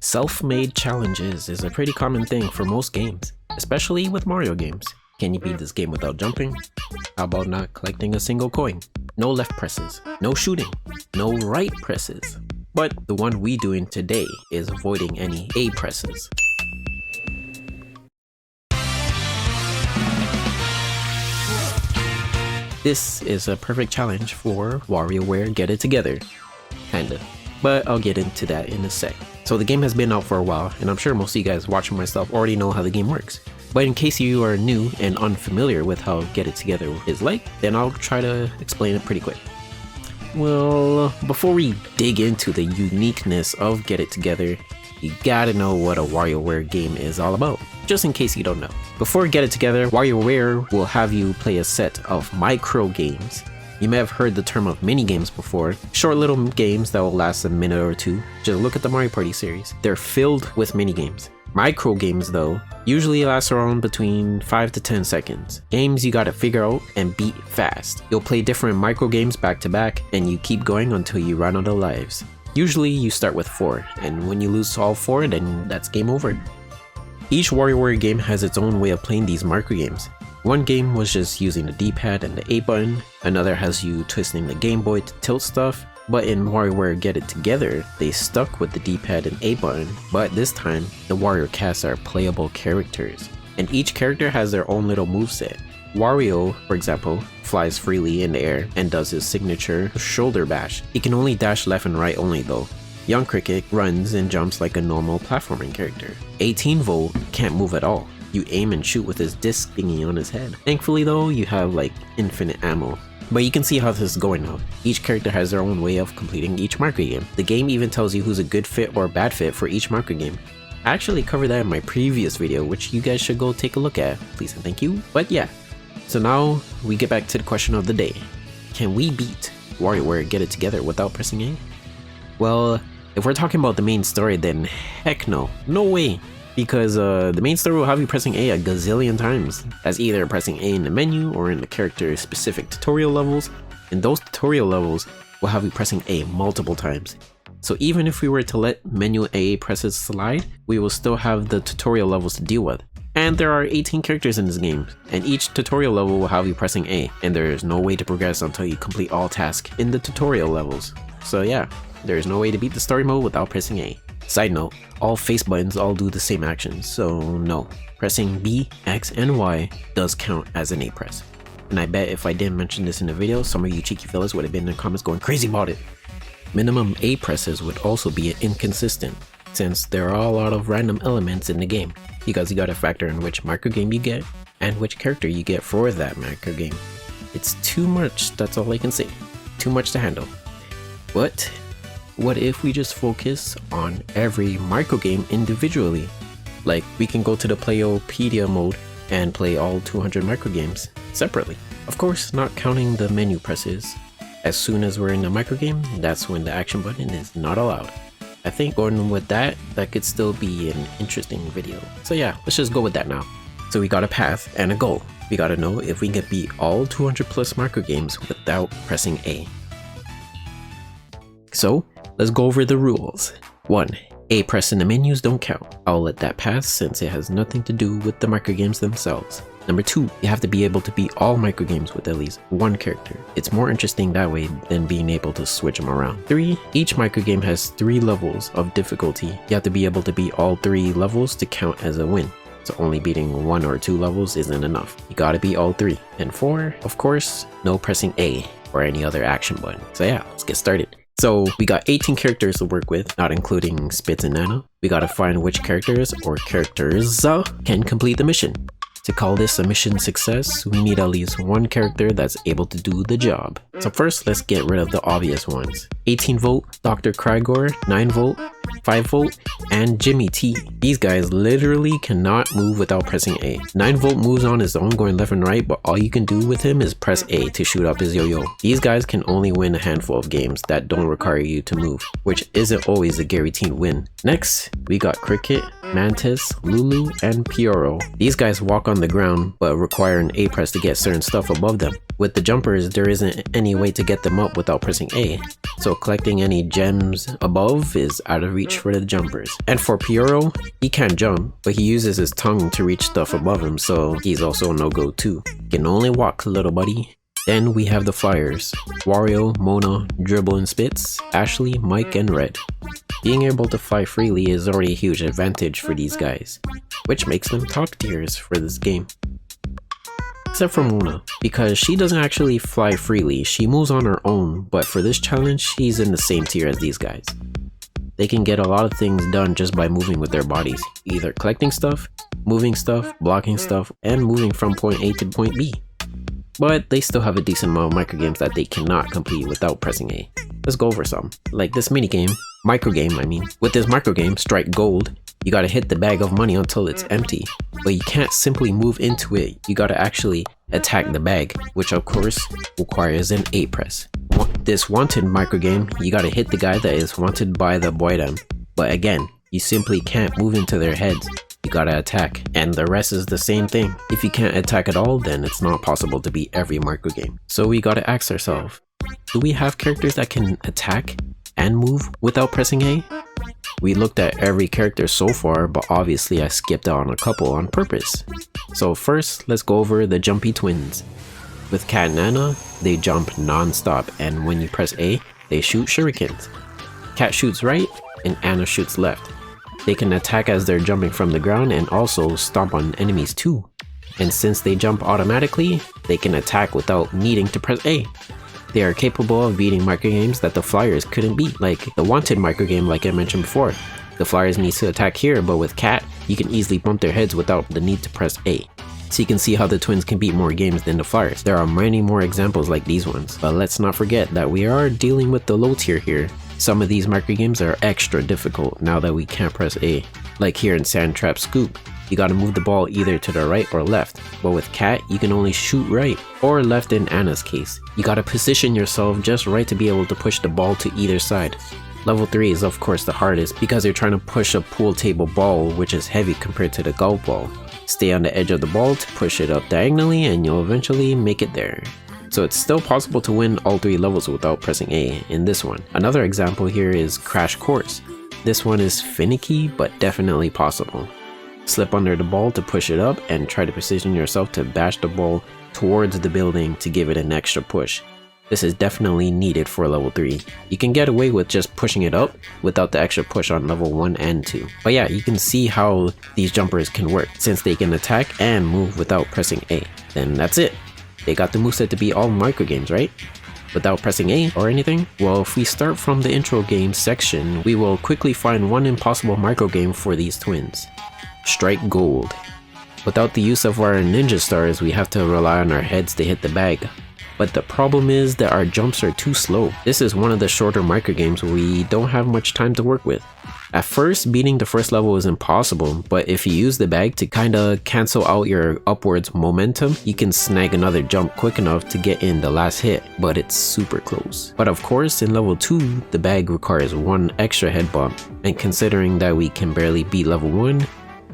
Self-made challenges is a pretty common thing for most games, especially with Mario games. Can you beat this game without jumping? How about not collecting a single coin? No left presses, no shooting, no right presses. But the one we doing today is avoiding any A presses. This is a perfect challenge for Warioware Get It Together. Kinda. But I'll get into that in a sec. So the game has been out for a while, and I'm sure most of you guys watching myself already know how the game works. But in case you are new and unfamiliar with how Get It Together is like, then I'll try to explain it pretty quick. Well, before we dig into the uniqueness of Get It Together, you gotta know what a Warioware game is all about, just in case you don't know. Before Get It Together, Warioware will have you play a set of microgames. You may have heard the term of mini-games before, short little games that will last a minute or two. Just look at the Mario Party series. They're filled with mini-games. Micro-games though, usually last around between 5 to 10 seconds. Games you gotta figure out and beat fast. You'll play different micro-games back to back, and you keep going until you run out of lives. Usually you start with 4, and when you lose all 4, then that's game over. Each Warioware game has its own way of playing these microgames. One game was just using the D-pad and the A button, another has you twisting the Game Boy to tilt stuff, but in Warioware Get It Together, they stuck with the D-pad and A button, but this time, the Wario casts are playable characters, and each character has their own little moveset. Wario, for example, flies freely in the air and does his signature shoulder bash. He can only dash left and right only though. Young Cricket runs and jumps like a normal platforming character. 18-Volt can't move at all. You aim and shoot with his disc thingy on his head. Thankfully though, you have like infinite ammo. But you can see how this is going now. Each character has their own way of completing each microgame. The game even tells you who's a good fit or bad fit for each microgame. I actually covered that in my previous video, which you guys should go take a look at. Please and thank you. But yeah, so now we get back to the question of the day. Can we beat Warioware Get It Together without pressing A? Well, if we're talking about the main story, then heck no. No way. Because the main story will have you pressing A a gazillion times. That's either pressing A in the menu or in the character specific tutorial levels, and those tutorial levels will have you pressing A multiple times. So even if we were to let menu A presses slide, we will still have the tutorial levels to deal with. And there are 18 characters in this game, and each tutorial level will have you pressing A, and there is no way to progress until you complete all tasks in the tutorial levels. So yeah, there is no way to beat the story mode without pressing A. Side note, all face buttons all do the same action, so no. Pressing B, X, and Y does count as an A press. And I bet if I didn't mention this in the video, some of you cheeky fellas would have been in the comments going crazy about it. Minimum A presses would also be inconsistent, since there are a lot of random elements in the game, because you gotta factor in which microgame you get, and which character you get for that microgame. It's too much, that's all I can say. Too much to handle. But what if we just focus on every microgame individually? Like, we can go to the Playopedia mode and play all 200 microgames separately. Of course, not counting the menu presses. As soon as we're in the microgame, that's when the action button is not allowed. I think going with that could still be an interesting video. So yeah, let's just go with that now. So we got a path and a goal. We gotta know if we can beat all 200 plus microgames without pressing A. So, let's go over the rules. 1. A press in the menus don't count. I'll let that pass since it has nothing to do with the microgames themselves. Number 2, you have to be able to beat all microgames with at least one character. It's more interesting that way than being able to switch them around. 3, each microgame has 3 levels of difficulty. You have to be able to beat all 3 levels to count as a win. So only beating 1 or 2 levels isn't enough. You gotta beat all 3. And 4, of course, no pressing A or any other action button. So yeah, let's get started. So we got 18 characters to work with, not including Spitz and Nana. We gotta find which characters or characters can complete the mission. To call this a mission success, we need at least one character that's able to do the job. So first, let's get rid of the obvious ones. 18-Volt, Dr. Krygor, 9-Volt, 5-Volt, and Jimmy T. These guys literally cannot move without pressing A. 9-Volt moves on his own going left and right, but all you can do with him is press A to shoot up his yo-yo. These guys can only win a handful of games that don't require you to move, which isn't always a guaranteed win. Next, we got Cricket, Mantis, Lulu, and Pioro. These guys walk on the ground, but require an A press to get certain stuff above them. With the jumpers, there isn't any way to get them up without pressing A, so collecting any gems above is out of reach reach for the jumpers. And for Pyoro, he can't jump, but he uses his tongue to reach stuff above him, so he's also a no-go too. Can only walk, little buddy. Then we have the flyers: Wario, Mona, Dribble and Spitz, Ashley, Mike, and Red. Being able to fly freely is already a huge advantage for these guys, which makes them top tiers for this game. Except for Mona, because she doesn't actually fly freely, she moves on her own, but for this challenge, she's in the same tier as these guys. They can get a lot of things done just by moving with their bodies, either collecting stuff, moving stuff, blocking stuff, and moving from point A to point B. But they still have a decent amount of microgames that they cannot complete without pressing A. Let's go over some. Like this minigame, microgame I mean. With this microgame, Strike Gold, you gotta hit the bag of money until it's empty. But you can't simply move into it, you gotta actually attack the bag, which of course requires an A press. This wanted microgame, you gotta hit the guy that is wanted by the boydom. But again, you simply can't move into their heads. You gotta attack, and the rest is the same thing. If you can't attack at all, then it's not possible to beat every microgame. So we gotta ask ourselves, do we have characters that can attack and move without pressing A? We looked at every character so far, but obviously I skipped out on a couple on purpose. So first, let's go over the Jumpy Twins. With Cat and Anna, they jump non-stop, and when you press A, they shoot shurikens. Cat shoots right, and Anna shoots left. They can attack as they're jumping from the ground and also stomp on enemies too. And since they jump automatically, they can attack without needing to press A. They are capable of beating microgames that the flyers couldn't beat, like the wanted microgame like I mentioned before. The flyers need to attack here, but with Cat, you can easily bump their heads without the need to press A. So you can see how the twins can beat more games than the flyers. There are many more examples like these ones, but let's not forget that we are dealing with the low tier here. Some of these microgames are extra difficult now that we can't press A. Like here in Sand Trap Scoop, you gotta move the ball either to the right or left, but with Cat, you can only shoot right, or left in Anna's case. You gotta position yourself just right to be able to push the ball to either side. Level 3 is of course the hardest because you're trying to push a pool table ball, which is heavy compared to the golf ball. Stay on the edge of the ball to push it up diagonally and you'll eventually make it there. So it's still possible to win all 3 levels without pressing A in this one. Another example here is Crash Course. This one is finicky but definitely possible. Slip under the ball to push it up and try to position yourself to bash the ball towards the building to give it an extra push. This is definitely needed for level 3. You can get away with just pushing it up without the extra push on level 1 and 2. But yeah, you can see how these jumpers can work since they can attack and move without pressing A. Then that's it. They got the moveset to beat all microgames, right? Without pressing A or anything? Well, if we start from the intro game section, we will quickly find one impossible microgame for these twins. Strike Gold. Without the use of our ninja stars, we have to rely on our heads to hit the bag. But the problem is that our jumps are too slow. This is one of the shorter microgames where we don't have much time to work with. At first, beating the first level is impossible, but if you use the bag to kinda cancel out your upwards momentum, you can snag another jump quick enough to get in the last hit, but it's super close. But of course, in level 2, the bag requires 1 extra head bump, and considering that we can barely beat level 1,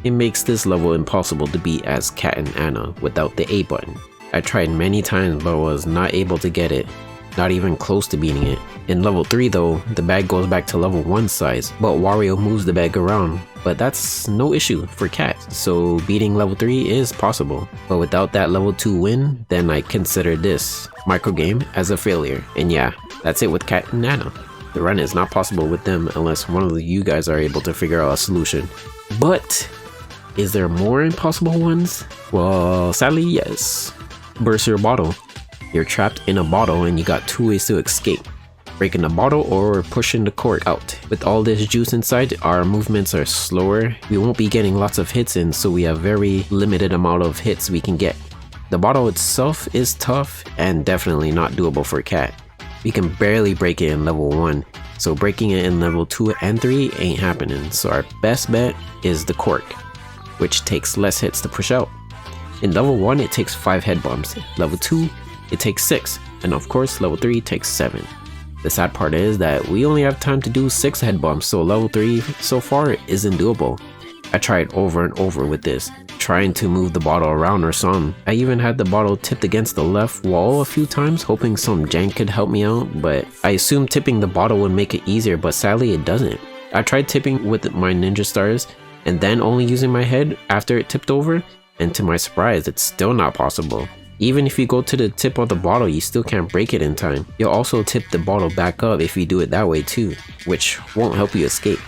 it makes this level impossible to beat as Cat and Anna without the A button. I tried many times but was not able to get it, not even close to beating it. In level 3 though, the bag goes back to level 1 size, but Wario moves the bag around, but that's no issue for Cat, so beating level 3 is possible. But without that level 2 win, then I consider this microgame as a failure. And yeah, that's it with Cat and Anna. The run is not possible with them unless one of you guys are able to figure out a solution. But is there more impossible ones? Well, sadly yes. Burst your bottle. You're trapped in a bottle and you got 2 ways to escape. Breaking the bottle or pushing the cork out. With all this juice inside, our movements are slower. We won't be getting lots of hits in, so we have very limited amount of hits we can get. The bottle itself is tough and definitely not doable for Cat. We can barely break it in level 1, so breaking it in level 2 and 3 ain't happening, so our best bet is the cork, which takes less hits to push out. In level 1 it takes 5 head bumps, level 2 it takes 6, and of course level 3 takes 7. The sad part is that we only have time to do 6 head bumps, so level 3 so far isn't doable. I tried over and over with this, trying to move the bottle around or something. I even had the bottle tipped against the left wall a few times, hoping some jank could help me out, but I assumed tipping the bottle would make it easier, but sadly it doesn't. I tried tipping with my ninja stars and then only using my head after it tipped over, and to my surprise, it's still not possible. Even if you go to the tip of the bottle, you still can't break it in time. You'll also tip the bottle back up if you do it that way too, which won't help you escape.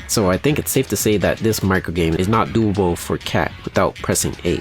So I think it's safe to say that this microgame is not doable for Cat without pressing A.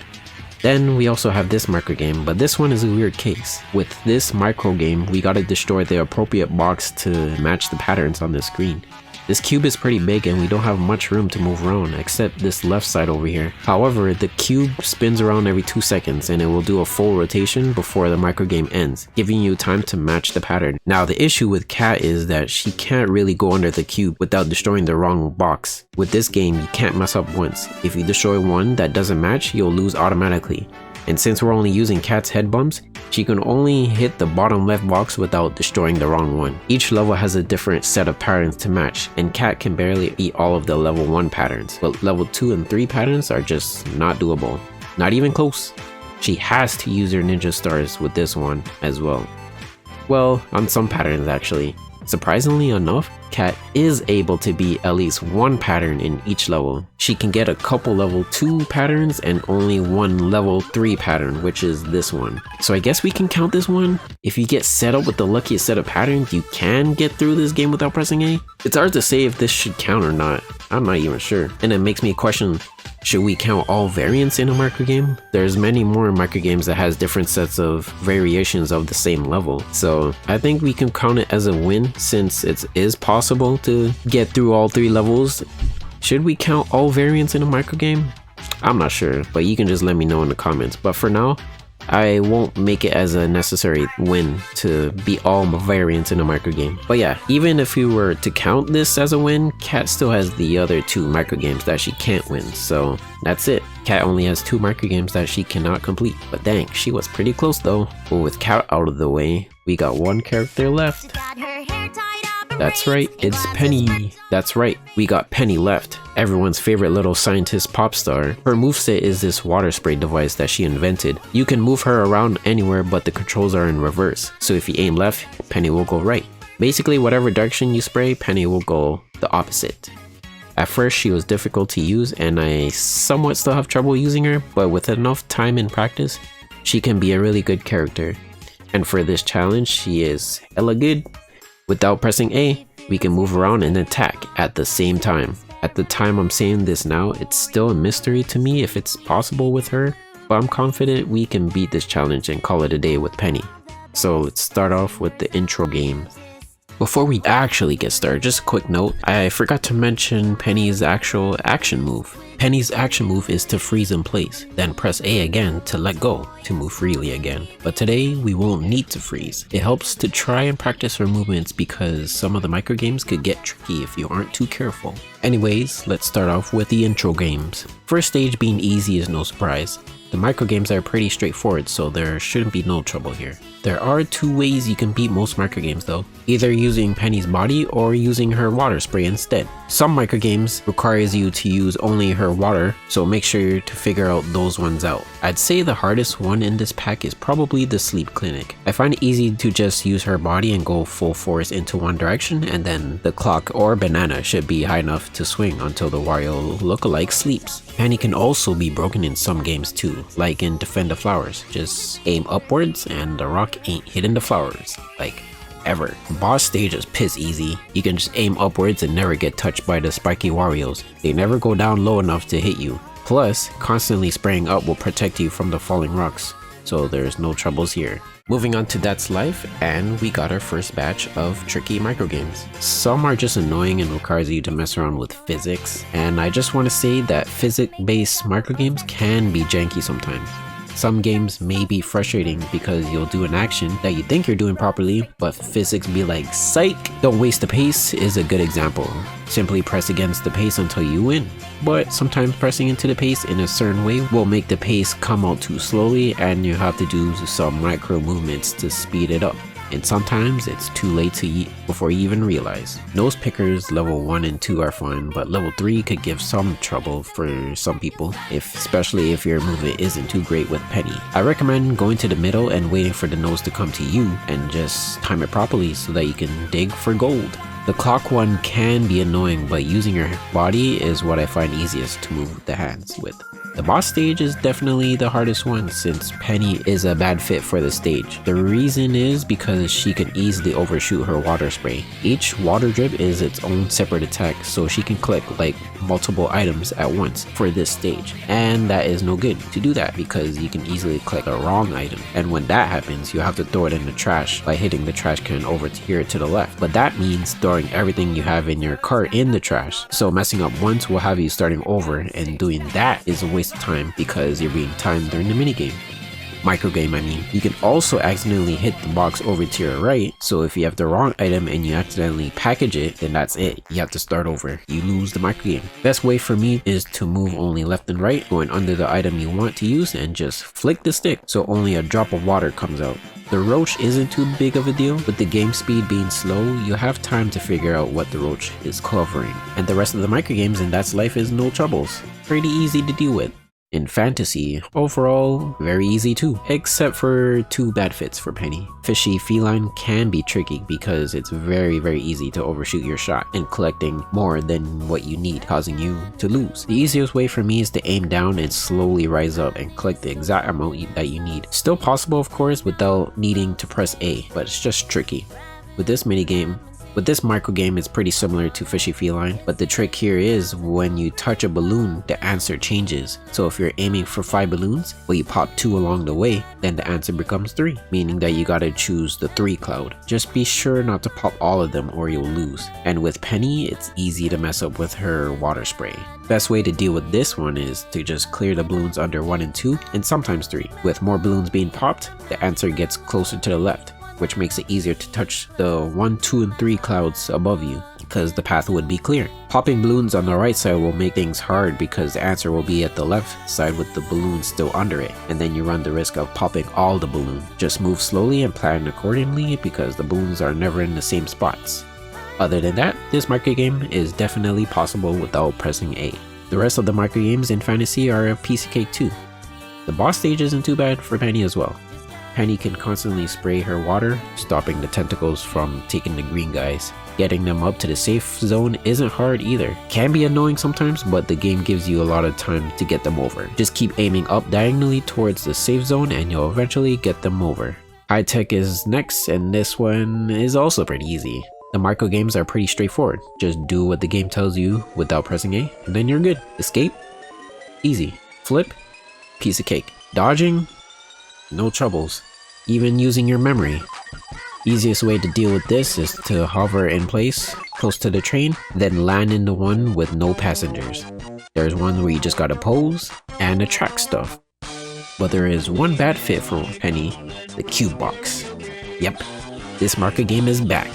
Then we also have this microgame, but this one is a weird case. With this microgame, we gotta destroy the appropriate box to match the patterns on the screen. This cube is pretty big and we don't have much room to move around except this left side over here. However, the cube spins around every 2 seconds and it will do a full rotation before the microgame ends, giving you time to match the pattern. Now the issue with Cat is that she can't really go under the cube without destroying the wrong box. With this game, you can't mess up once. If you destroy one that doesn't match, you'll lose automatically. And since we're only using Cat's head bumps, she can only hit the bottom left box without destroying the wrong one. Each level has a different set of patterns to match, and Cat can barely beat all of the level 1 patterns, but level 2 and 3 patterns are just not doable. Not even close. She has to use her ninja stars with this one as well. Well, on some patterns actually. Surprisingly enough, Cat is able to beat at least one pattern in each level. She can get a couple level 2 patterns and only one level 3 pattern, which is this one. So I guess we can count this one. If you get set up with the luckiest set of patterns, you can get through this game without pressing A. It's hard to say if this should count or not. I'm not even sure. And it makes me question, should we count all variants in a microgame? There's many more microgames that has different sets of variations of the same level. So I think we can count it as a win since it is possible to get through all 3 levels. Should we count all variants in a microgame? I'm not sure, but you can just let me know in the comments. But for now, I won't make it as a necessary win to beat all variants in a microgame. But yeah, even if we were to count this as a win, Cat still has the other 2 microgames that she can't win. So that's it. Cat only has 2 microgames that she cannot complete. But dang, she was pretty close though. But with Cat out of the way, we got one character left. That's right, it's Penny. That's right, we got Penny left, everyone's favorite little scientist pop star. Her moveset is this water spray device that she invented. You can move her around anywhere, but the controls are in reverse. So if you aim left, Penny will go right. Basically, whatever direction you spray, Penny will go the opposite. At first, she was difficult to use and I somewhat still have trouble using her, but with enough time and practice, she can be a really good character. And for this challenge, she is hella good. Without pressing A, we can move around and attack at the same time. At the time I'm saying this now, it's still a mystery to me if it's possible with her, but I'm confident we can beat this challenge and call it a day with Penny. So let's start off with the intro game. Before we actually get started, just a quick note, I forgot to mention Penny's actual action move. Penny's action move is to freeze in place, then press A again to let go to move freely again. But today we won't need to freeze. It helps to try and practice her movements because some of the microgames could get tricky if you aren't too careful. Anyways, let's start off with the intro games. First stage being easy is no surprise. The microgames are pretty straightforward, so there shouldn't be no trouble here. There are 2 ways you can beat most microgames though, either using Penny's body or using her water spray instead. Some microgames requires you to use only her water, so make sure to figure out those ones out. I'd say the hardest one in this pack is probably the sleep clinic. I find it easy to just use her body and go full force into one direction, and then the clock or banana should be high enough to swing until the Wario lookalike sleeps. Penny can also be broken in some games too, like in Defend the Flowers. Just aim upwards and the rock ain't hitting the flowers, like ever. Boss stage is piss easy. You can just aim upwards and never get touched by the spiky Warios. They never go down low enough to hit you. Plus, constantly spraying up will protect you from the falling rocks, so there's no troubles here. Moving on to That's Life, and we got our first batch of tricky microgames. Some are just annoying and requires you to mess around with physics, and I just want to say that physics-based microgames can be janky sometimes. Some games may be frustrating because you'll do an action that you think you're doing properly, but physics be like, psych! Don't waste the pace is a good example. Simply press against the pace until you win. But sometimes pressing into the pace in a certain way will make the pace come out too slowly and you have to do some micro movements to speed it up. And sometimes it's too late to eat before you even realize. Nose pickers level 1 and 2 are fun, but level 3 could give some trouble for some people, especially if your movement isn't too great with Penny. I recommend going to the middle and waiting for the nose to come to you and just time it properly so that you can dig for gold. The clock one can be annoying, but using your body is what I find easiest to move the hands with. The boss stage is definitely the hardest one since Penny is a bad fit for the stage. The reason is because she can easily overshoot her water spray. Each water drip is its own separate attack, so she can collect like multiple items at once for this stage. And that is no good to do that because you can easily collect a wrong item. And when that happens, you have to throw it in the trash by hitting the trash can over here to the left. But that means throwing everything you have in your cart in the trash. So messing up once will have you starting over, and doing that is a waste of time because you're being timed during the minigame. Microgame, I mean. You can also accidentally hit the box over to your right, so if you have the wrong item and you accidentally package it, then that's it. You have to start over. You lose the microgame. Best way for me is to move only left and right, going under the item you want to use and just flick the stick so only a drop of water comes out. The roach isn't too big of a deal. With the game speed being slow, you have time to figure out what the roach is covering. And the rest of the microgames in That's Life is no troubles. Pretty easy to deal with. In fantasy, overall, very easy too, except for two bad fits for Penny. Fishy Feline can be tricky because it's very easy to overshoot your shot and collecting more than what you need, causing you to lose. The easiest way for me is to aim down and slowly rise up and collect the exact amount that you need. Still possible of course without needing to press A, but it's just tricky. With this microgame, it's pretty similar to Fishy Feline, but the trick here is when you touch a balloon, the answer changes. So if you're aiming for 5 balloons, but you pop 2 along the way, then the answer becomes 3, meaning that you gotta choose the 3 cloud. Just be sure not to pop all of them or you'll lose. And with Penny, it's easy to mess up with her water spray. Best way to deal with this one is to just clear the balloons under 1 and 2, and sometimes 3. With more balloons being popped, the answer gets closer to the left, which makes it easier to touch the 1, 2, and 3 clouds above you because the path would be clear. Popping balloons on the right side will make things hard because the answer will be at the left side with the balloon still under it, and then you run the risk of popping all the balloons. Just move slowly and plan accordingly because the balloons are never in the same spots. Other than that, this microgame is definitely possible without pressing A. The rest of the microgames in fantasy are a piece of cake too. The boss stage isn't too bad for Penny as well. Penny can constantly spray her water, stopping the tentacles from taking the green guys. Getting them up to the safe zone isn't hard either. Can be annoying sometimes, but the game gives you a lot of time to get them over. Just keep aiming up diagonally towards the safe zone and you'll eventually get them over. High Tech is next, and this one is also pretty easy. The microgames are pretty straightforward. Just do what the game tells you without pressing A, and then you're good. Escape? Easy. Flip? Piece of cake. Dodging? No troubles. Even using your memory. Easiest way to deal with this is to hover in place close to the train, then land in the one with no passengers. There's one where you just gotta pose and attract stuff. But there is one bad fit for Penny, the cube box. Yep, this marker game is back.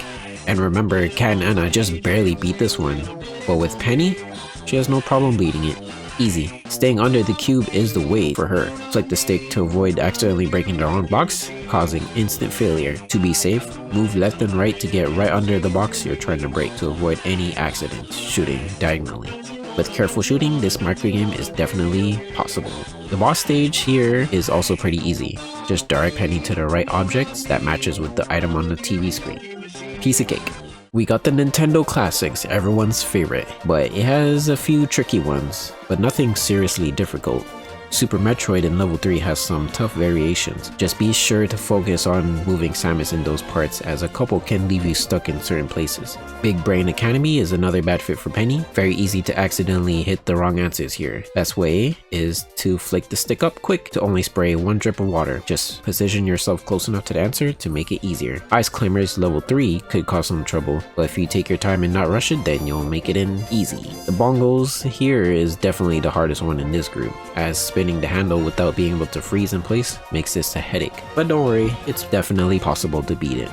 And remember, Kat and Anna just barely beat this one, but with Penny, she has no problem beating it. Easy. Staying under the cube is the way for her. Flick the stick to avoid accidentally breaking the wrong box, causing instant failure. To be safe, move left and right to get right under the box you're trying to break to avoid any accidents shooting diagonally. With careful shooting, this microgame is definitely possible. The boss stage here is also pretty easy. Just direct Penny to the right objects that matches with the item on the TV screen. Piece of cake. We got the Nintendo Classics, everyone's favorite, but it has a few tricky ones, but nothing seriously difficult. Super Metroid in level 3 has some tough variations. Just be sure to focus on moving Samus in those parts, as a couple can leave you stuck in certain places. Big Brain Academy is another bad fit for Penny. Very easy to accidentally hit the wrong answers here. Best way is to flick the stick up quick to only spray 1 drip of water. Just position yourself close enough to the answer to make it easier. Ice Climbers level 3 could cause some trouble, but if you take your time and not rush it, then you'll make it in easy. The bongos here is definitely the hardest one in this group, as spinning the handle without being able to freeze in place makes this a headache. But don't worry, it's definitely possible to beat it.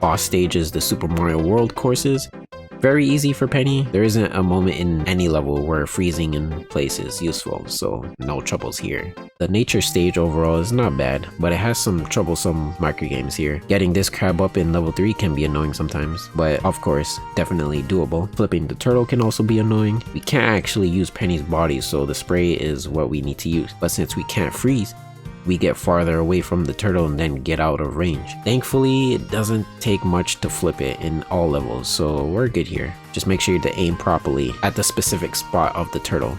Boss stage is the Super Mario World courses. Very easy for Penny. There isn't a moment in any level where freezing in place is useful, so no troubles here. The nature stage overall is not bad, but it has some troublesome microgames here. Getting this crab up in level 3 can be annoying sometimes, but of course, definitely doable. Flipping the turtle can also be annoying. We can't actually use Penny's body, so the spray is what we need to use. But since we can't freeze, we get farther away from the turtle and then get out of range. Thankfully, it doesn't take much to flip it in all levels, so we're good here. Just make sure to aim properly at the specific spot of the turtle.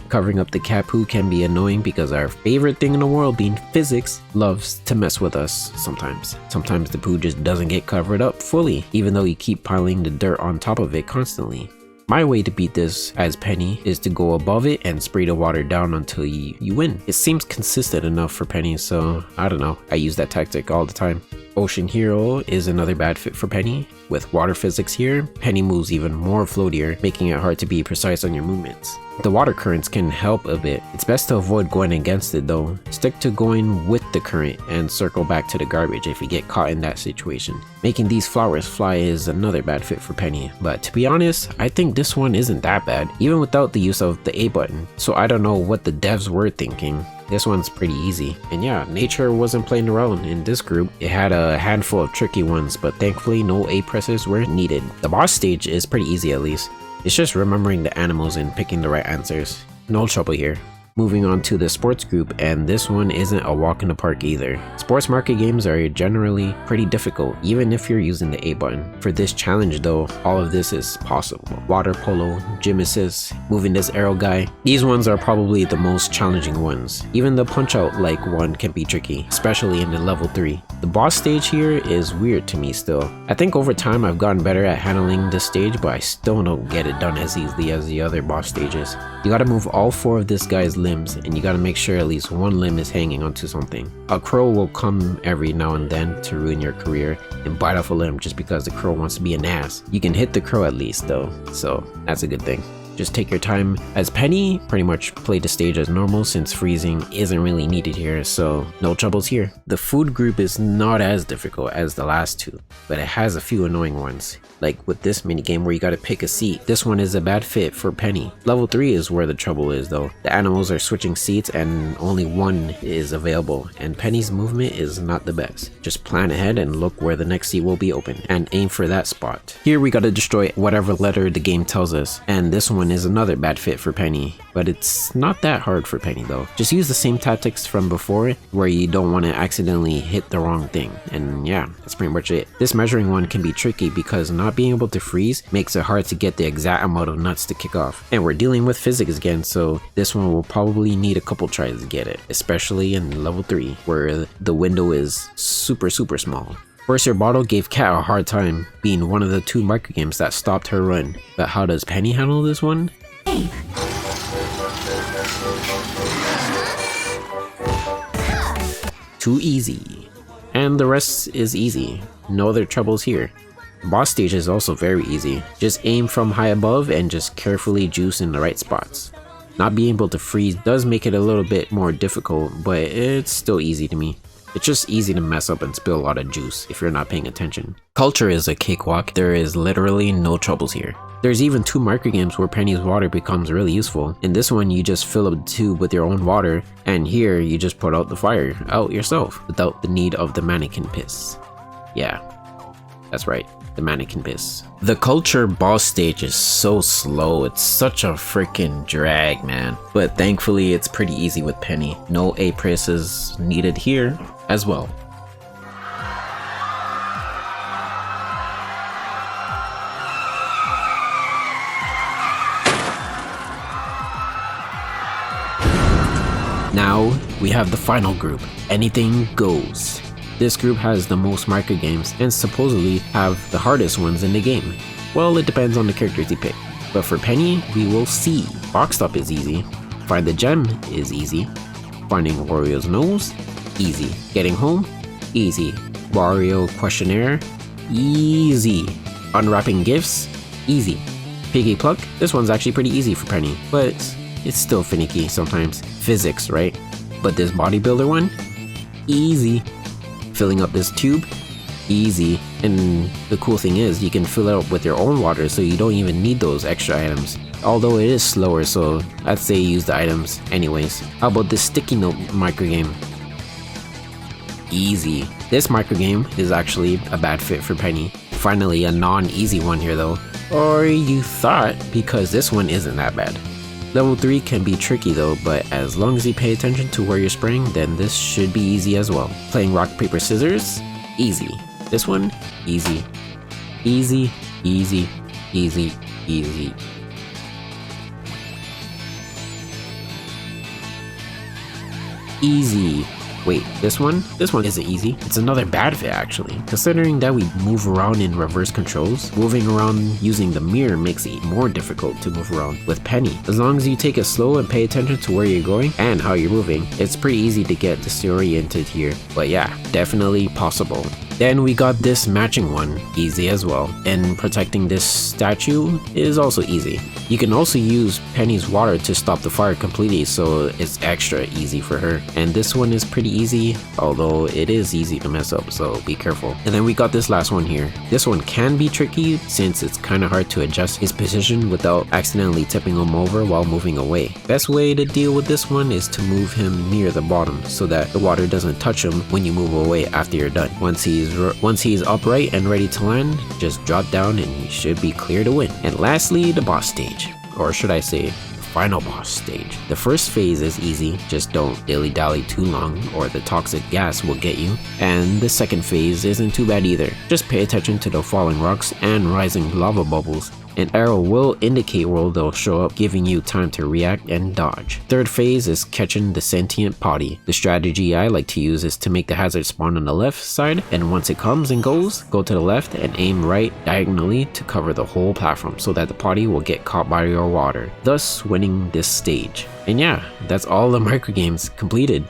Covering up the cat poo can be annoying because our favorite thing in the world, being physics, loves to mess with us sometimes. Sometimes the poo just doesn't get covered up fully, even though you keep piling the dirt on top of it constantly. My way to beat this as Penny is to go above it and spray the water down until you win. It seems consistent enough for Penny, so I don't know, I use that tactic all the time. Ocean Hero is another bad fit for Penny. With water physics here, Penny moves even more floatier, making it hard to be precise on your movements. The water currents can help a bit. It's best to avoid going against it though. Stick to going with the current and circle back to the garbage if you get caught in that situation. Making these flowers fly is another bad fit for Penny, but to be honest, I think this one isn't that bad, even without the use of the A button, so I don't know what the devs were thinking. This one's pretty easy. And yeah, nature wasn't playing around in this group. It had a handful of tricky ones, but thankfully no A presses were needed. The boss stage is pretty easy at least. It's just remembering the animals and picking the right answers. No trouble here. Moving on to the sports group, and this one isn't a walk in the park either. Sports market games are generally pretty difficult, even if you're using the A button. For this challenge though, all of this is possible. Water polo, gym assist, moving this arrow guy. These ones are probably the most challenging ones. Even the punch out like one can be tricky, especially in the level 3. The boss stage here is weird to me still. I think over time I've gotten better at handling this stage, but I still don't get it done as easily as the other boss stages. You gotta move all 4 of this guy's limbs, and you gotta make sure at least one limb is hanging onto something. A crow will come every now and then to ruin your career and bite off a limb just because the crow wants to be an ass. You can hit the crow at least though, so that's a good thing. Just take your time. As Penny, pretty much play the stage as normal since freezing isn't really needed here, so no troubles here. The food group is not as difficult as the last 2, but it has a few annoying ones. Like with this minigame where you gotta pick a seat. This one is a bad fit for Penny. Level 3 is where the trouble is though. The animals are switching seats and only one is available, and Penny's movement is not the best. Just plan ahead and look where the next seat will be open and aim for that spot. Here we gotta destroy whatever letter the game tells us, and this one is another bad fit for Penny, but it's not that hard for Penny though. Just use the same tactics from before where you don't want to accidentally hit the wrong thing, and yeah, that's pretty much it. This measuring one can be tricky because not being able to freeze makes it hard to get the exact amount of nuts to kick off, and we're dealing with physics again, so this one will probably need a couple tries to get it, especially in level 3 where the window is super small. Burst Your Bottle gave Cat a hard time, being one of the 2 microgames that stopped her run. But how does Penny handle this one? Too easy. And the rest is easy. No other troubles here. The boss stage is also very easy. Just aim from high above and just carefully juice in the right spots. Not being able to freeze does make it a little bit more difficult, but it's still easy to me. It's just easy to mess up and spill a lot of juice if you're not paying attention. Culture is a cakewalk. There is literally no troubles here. There's even 2 microgames where Penny's water becomes really useful. In this one, you just fill up the tube with your own water, and here you just put out the fire out yourself without the need of the mannequin piss. Yeah, that's right, the mannequin piss. The culture boss stage is so slow, it's such a freaking drag, man. But thankfully it's pretty easy with Penny. No A presses needed here as well. Now we have the final group, Anything Goes. This group has the most microgames and supposedly have the hardest ones in the game. Well, it depends on the characters you pick. But for Penny, we will see. Box stop is easy. Find the gem is easy. Finding Wario's nose, easy. Getting home, easy. Wario questionnaire, easy. Unwrapping gifts, easy. Piggy pluck, this one's actually pretty easy for Penny, but it's still finicky sometimes. Physics, right? But this bodybuilder one, easy. Filling up this tube, easy. And the cool thing is you can fill it up with your own water, so you don't even need those extra items. Although it is slower, so I'd say use the items anyways. How about this sticky note microgame? Easy. This microgame is actually a bad fit for Penny. Finally a non-easy one here though. Or you thought, because this one isn't that bad. Level 3 can be tricky though, but as long as you pay attention to where you're spraying, then this should be easy as well. Playing rock, paper, scissors? Easy. This one? Easy. Easy, easy, easy, easy. Easy. Wait, this one? This one isn't easy. It's another bad fit actually. Considering that we move around in reverse controls, moving around using the mirror makes it more difficult to move around with Penny. As long as you take it slow and pay attention to where you're going and how you're moving, it's pretty easy to get disoriented here. But yeah, definitely possible. Then we got this matching one, easy as well. And protecting this statue is also easy. You can also use Penny's water to stop the fire completely, so it's extra easy for her. And this one is pretty easy, although it is easy to mess up, so be careful. And then we got this last one here. This one can be tricky since it's kind of hard to adjust his position without accidentally tipping him over while moving away. Best way to deal with this one is to move him near the bottom so that the water doesn't touch him when you move away after you're done. Once he's upright and ready to land, just drop down and he should be clear to win. And lastly, the boss stage, or should I say the final boss stage. The first phase is easy, just don't dilly-dally too long or the toxic gas will get you. And the second phase isn't too bad either, just pay attention to the falling rocks and rising lava bubbles. An arrow will indicate where they'll show up, giving you time to react and dodge. Third phase is catching the sentient potty. The strategy I like to use is to make the hazard spawn on the left side, and once it comes and goes, go to the left and aim right diagonally to cover the whole platform so that the potty will get caught by your water, thus winning this stage. And yeah, that's all the microgames completed.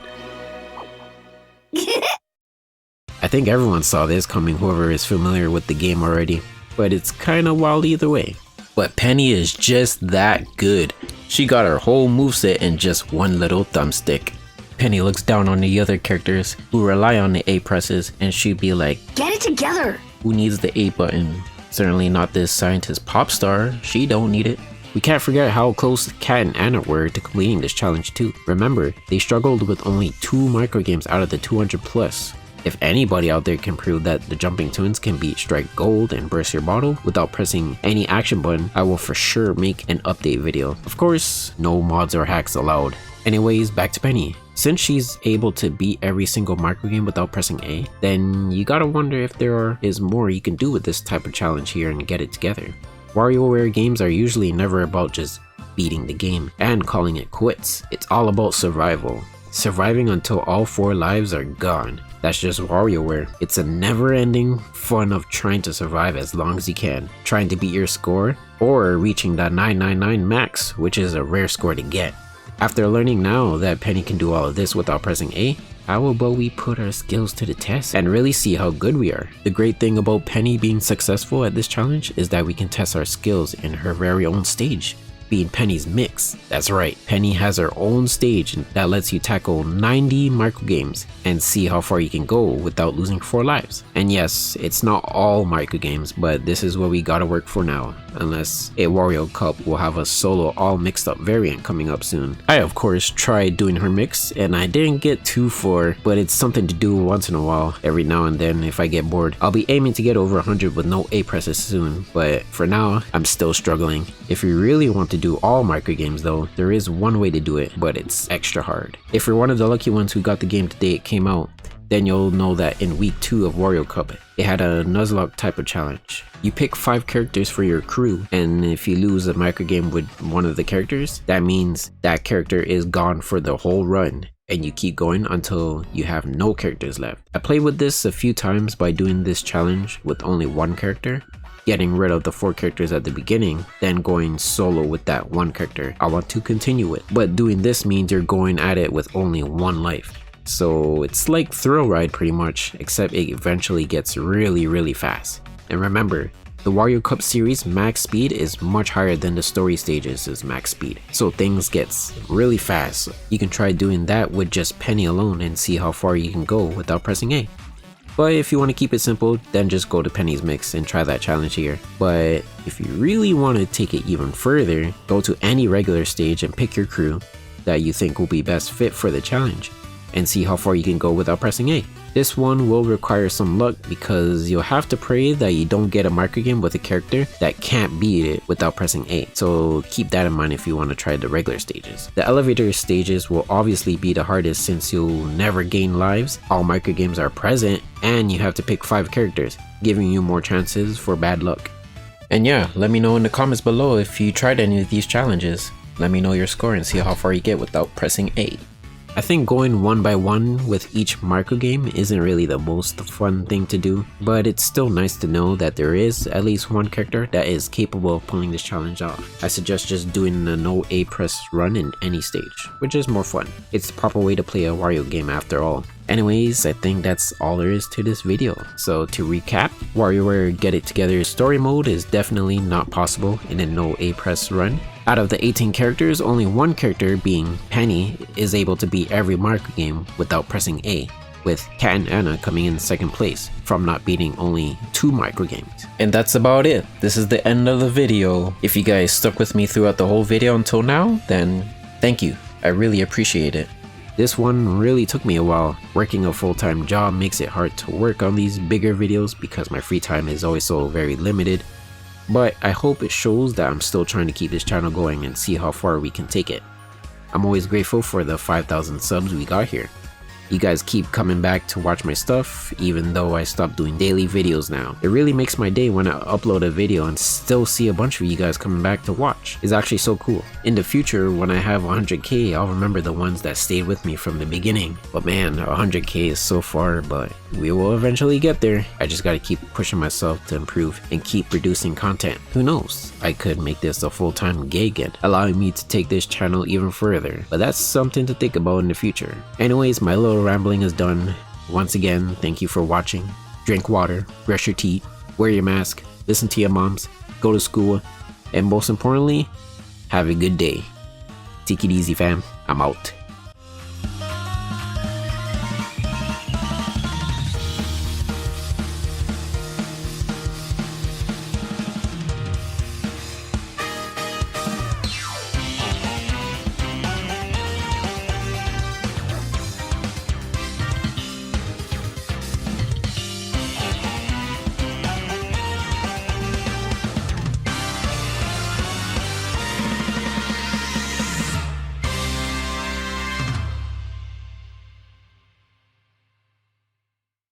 I think everyone saw this coming, whoever is familiar with the game already. But it's kinda wild either way. But Penny is just that good. She got her whole moveset in just one little thumbstick. Penny looks down on the other characters who rely on the A presses and she'd be like, "Get it together! Who needs the A button? Certainly not this scientist pop star, she don't need it." We can't forget how close Kat and Anna were to completing this challenge too. Remember, they struggled with only 2 microgames out of the 200 plus. If anybody out there can prove that the jumping twins can beat Strike Gold and Burst Your Bottle without pressing any action button, I will for sure make an update video. Of course, no mods or hacks allowed. Anyways, back to Penny. Since she's able to beat every single microgame without pressing A, then you gotta wonder if there is more you can do with this type of challenge here and get it together. Warioware games are usually never about just beating the game and calling it quits. It's all about survival. Surviving until all 4 lives are gone. That's just Warioware. It's a never-ending fun of trying to survive as long as you can, trying to beat your score, or reaching that 999 max, which is a rare score to get. After learning now that Penny can do all of this without pressing A, how about we put our skills to the test and really see how good we are? The great thing about Penny being successful at this challenge is that we can test our skills in her very own stage, being Penny's mix. That's right, Penny has her own stage that lets you tackle 90 microgames and see how far you can go without losing 4 lives. And yes, it's not all microgames, but this is what we gotta work for now, unless a Wario Cup will have a solo all mixed up variant coming up soon. I of course tried doing her mix and I didn't get too far, but it's something to do once in a while, every now and then if I get bored. I'll be aiming to get over 100 with no A presses soon, but for now, I'm still struggling. If you really want to do all microgames though, there is one way to do it, but it's extra hard. If you're one of the lucky ones who got the game the day it came out, then you'll know that in week 2 of Wario Cup, it had a Nuzlocke type of challenge. You pick 5 characters for your crew, and if you lose a microgame with one of the characters, that means that character is gone for the whole run, and you keep going until you have no characters left. I played with this a few times by doing this challenge with only 1 character, getting rid of the 4 characters at the beginning, then going solo with that 1 character I want to continue with. But doing this means you're going at it with only 1 life. So it's like Thrill Ride pretty much, except it eventually gets really fast. And remember, the Wario Cup series max speed is much higher than the story stages' max speed, so things gets really fast. You can try doing that with just Penny alone and see how far you can go without pressing A. But if you want to keep it simple, then just go to Penny's Mix and try that challenge here. But if you really want to take it even further, go to any regular stage and pick your crew that you think will be best fit for the challenge. and see how far you can go without pressing A. This one will require some luck because you'll have to pray that you don't get a microgame with a character that can't beat it without pressing A, so keep that in mind if you want to try the regular stages. The elevator stages will obviously be the hardest since you'll never gain lives, all microgames are present, and you have to pick 5 characters, giving you more chances for bad luck. And yeah, let me know in the comments below if you tried any of these challenges. Let me know your score and see how far you get without pressing A. I think going one by one with each microgame isn't really the most fun thing to do, but it's still nice to know that there is at least one character that is capable of pulling this challenge off. I suggest just doing a no A press run in any stage, which is more fun. It's the proper way to play a Wario game after all. Anyways, I think that's all there is to this video. So to recap, Warioware Get It Together story mode is definitely not possible in a no A press run. Out of the 18 characters, only one character, being Penny, is able to beat every microgame without pressing A, with Cat and Anna coming in second place from not beating only 2 microgames. And that's about it. This is the end of the video. If you guys stuck with me throughout the whole video until now, then thank you. I really appreciate it. This one really took me a while. Working a full-time job makes it hard to work on these bigger videos because my free time is always so very limited. But I hope it shows that I'm still trying to keep this channel going and see how far we can take it. I'm always grateful for the 5,000 subs we got here. You guys keep coming back to watch my stuff even though I stopped doing daily videos now. It really makes my day when I upload a video and still see a bunch of you guys coming back to watch. It's actually so cool. In the future, when I have 100k, I'll remember the ones that stayed with me from the beginning. But man, 100k is so far, but we will eventually get there. I just gotta keep pushing myself to improve and keep producing content. Who knows? I could make this a full-time gig and allowing me to take this channel even further. But that's something to think about in the future. Anyways, my little rambling is done. Once again, thank you for watching. Drink water, brush your teeth, wear your mask, listen to your moms, go to school, and most importantly, have a good day. Take it easy, fam. I'm out.